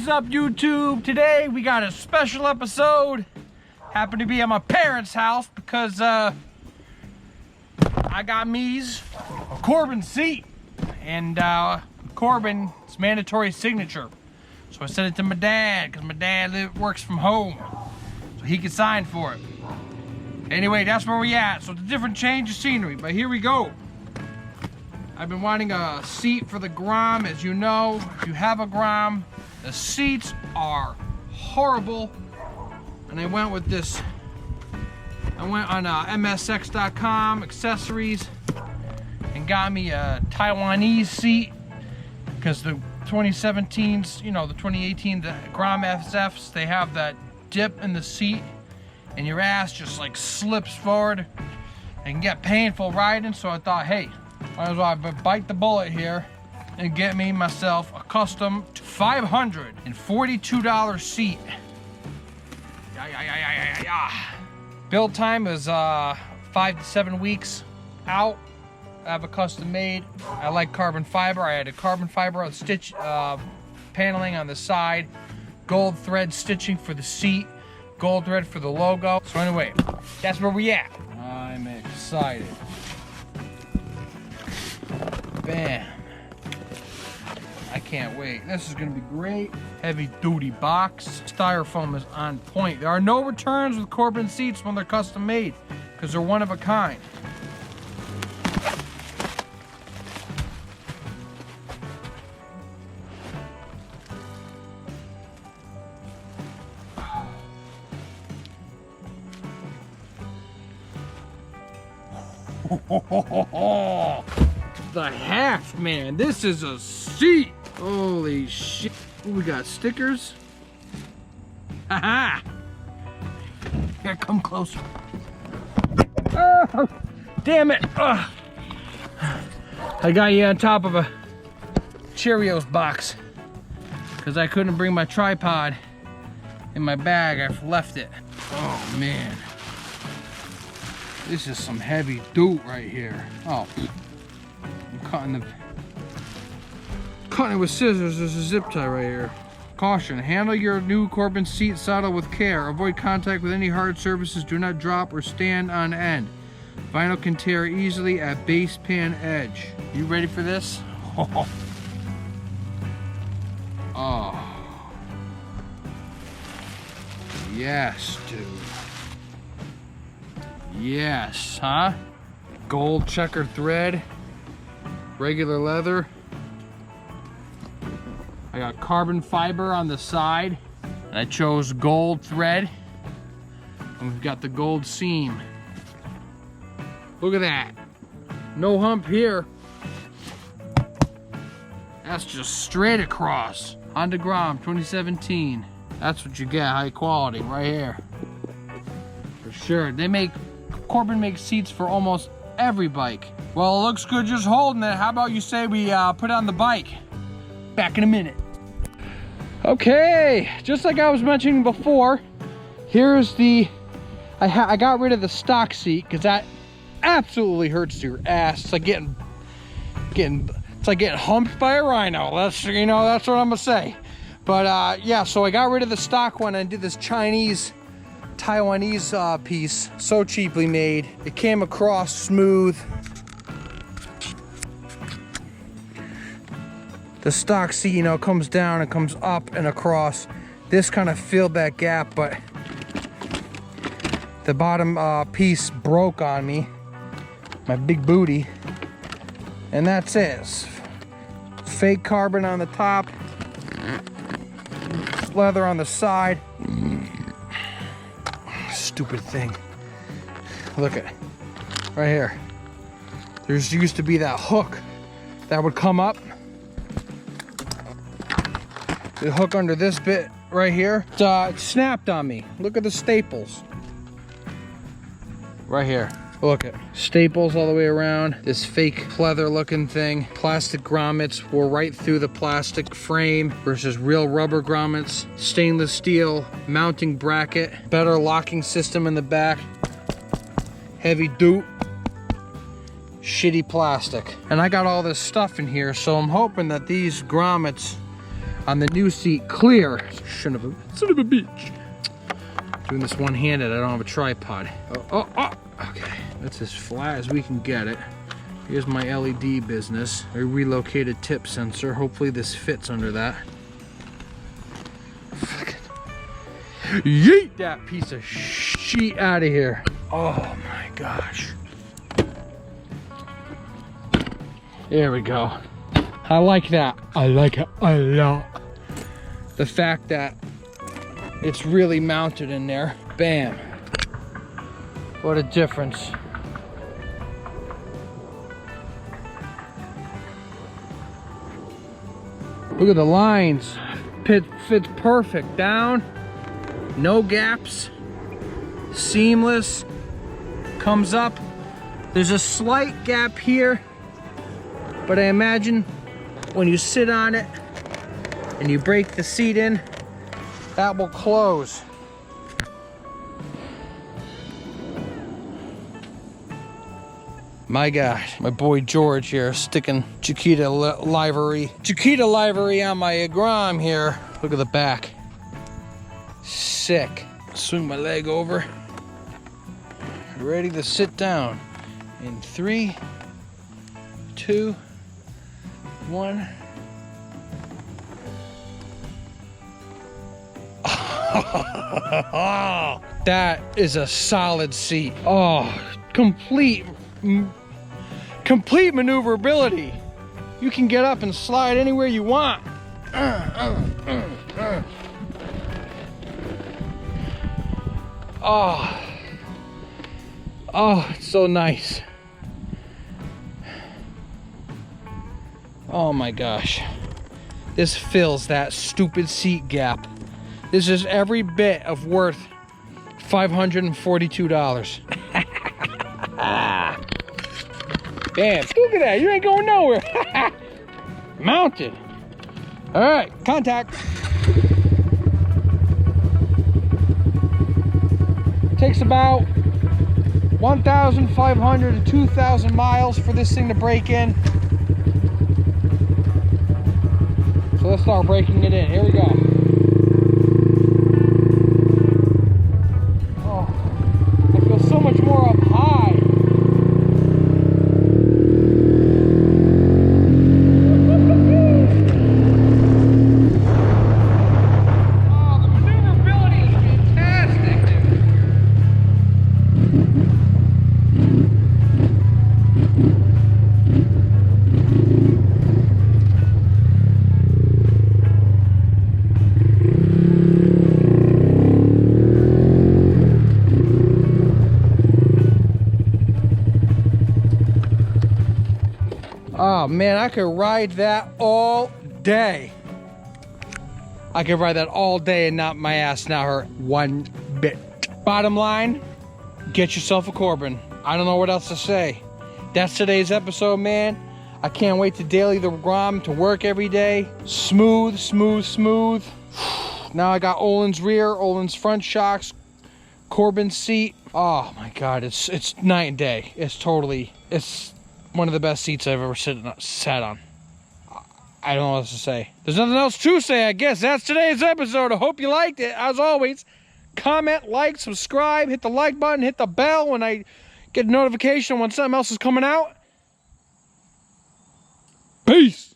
is up, YouTube? Today we got a special episode. Happened to be at my parents' house because I got me's a Corbin seat, and Corbin's mandatory signature. So I sent it to my dad because my dad works from home, so he could sign for it. Anyway, that's where we at. So it's a different change of scenery, but here we go. I've been wanting a seat for the GROM. As you know, if you have a GROM, the seats are horrible. And I went with this. I went on MSX.com accessories and got me a Taiwanese seat because the 2017s, you know, the 2018, the GROM SFs, they have that dip in the seat and your ass just like slips forward. It can get painful riding, so I thought, hey, might as well bite the bullet here and get me myself a custom $542 seat. Build time is 5 to 7 weeks out. I have a custom made. I like carbon fiber. I had a carbon fiber stitch paneling on the side, gold thread stitching for the seat, gold thread for the logo. So anyway, that's where we at. I'm excited. Bam. I can't wait. This is gonna be great. Heavy duty box. Styrofoam is on point. There are no returns with Corbin seats when they're custom made because they're one of a kind. The half, man, this is a seat. Holy shit. Ooh, we got stickers. Haha. Here, come closer. Oh, damn it. Ugh. I got you on top of a Cheerios box because I couldn't bring my tripod in my bag. I left it. Oh man, this is some heavy doot right here. Oh, I'm cutting it with scissors. There's a zip tie right here. Caution, handle your new Corbin seat saddle with care. Avoid contact with any hard surfaces. Do not drop or stand on end. Vinyl can tear easily at base pan edge. You ready for this? Oh. Yes, dude. Yes, huh? Gold checkered thread, regular leather. I got carbon fiber on the side, and I chose gold thread. And we've got the gold seam. Look at that. No hump here. That's just straight across. Honda GROM 2017. That's what you get, high quality, right here. For sure. Corbin makes seats for almost every bike. Well, it looks good just holding it. How about you say we put it on the bike? Back in a minute. Okay, just like I was mentioning before, here's the, I got rid of the stock seat because that absolutely hurts your ass. It's like getting humped by a rhino. That's, you know, that's what I'm gonna say. But yeah, so I got rid of the stock one and did this Taiwanese piece, so cheaply made. It came across smooth. The stock seat, you know, comes down and comes up and across. This kind of filled that gap, but the bottom piece broke on me, my big booty, and that's it. Fake carbon on the top, leather on the side. Stupid thing. Look at right here. There's used to be that hook that would come up. The hook under this bit right here. It snapped on me. Look at the staples. Right here. Look at staples all the way around. This fake leather looking thing. Plastic grommets were right through the plastic frame versus real rubber grommets. Stainless steel mounting bracket. Better locking system in the back. Heavy doot. Shitty plastic. And I got all this stuff in here, so I'm hoping that these grommets On the new seat, clear. Son of a bitch. Doing this one-handed, I don't have a tripod. Oh, okay. That's as flat as we can get it. Here's my LED business. A relocated tip sensor. Hopefully this fits under that. Yeet that piece of shit out of here. Oh my gosh. There we go. I like that. I like it a lot. The fact that it's really mounted in there. Bam. What a difference. Look at the lines. Fits perfect. Down. No gaps. Seamless. Comes up. There's a slight gap here. But I imagine when you sit on it and you break the seat in, that will close. My gosh, my boy George here sticking Chiquita livery on my GROM here. Look at the back. Sick. Swing my leg over. Ready to sit down. In 3, 2, 1. That is a solid seat. Oh, complete maneuverability. You can get up and slide anywhere you want. Oh, it's so nice. Oh my gosh. This fills that stupid seat gap. This is every bit of worth $542. Damn, look at that. You ain't going nowhere. Mounted. All right, contact. Takes about 1,500 to 2,000 miles for this thing to break in. So let's start breaking it in. Here we go. Oh, I feel so much more up high. Oh, the maneuverability is fantastic, dude. Oh man, I could ride that all day. I could ride that all day and not my ass not hurt one bit. Bottom line, get yourself a Corbin. I don't know what else to say. That's today's episode, man. I can't wait to daily the GROM to work every day. Smooth, smooth, smooth. Now I got Olin's rear, Olin's front shocks, Corbin seat. Oh my God, it's night and day. It's one of the best seats I've ever sat on. I don't know what else to say. There's nothing else to say, I guess. That's today's episode. I hope you liked it. As always, comment, like, subscribe, hit the like button, hit the bell when I get a notification when something else is coming out. Peace.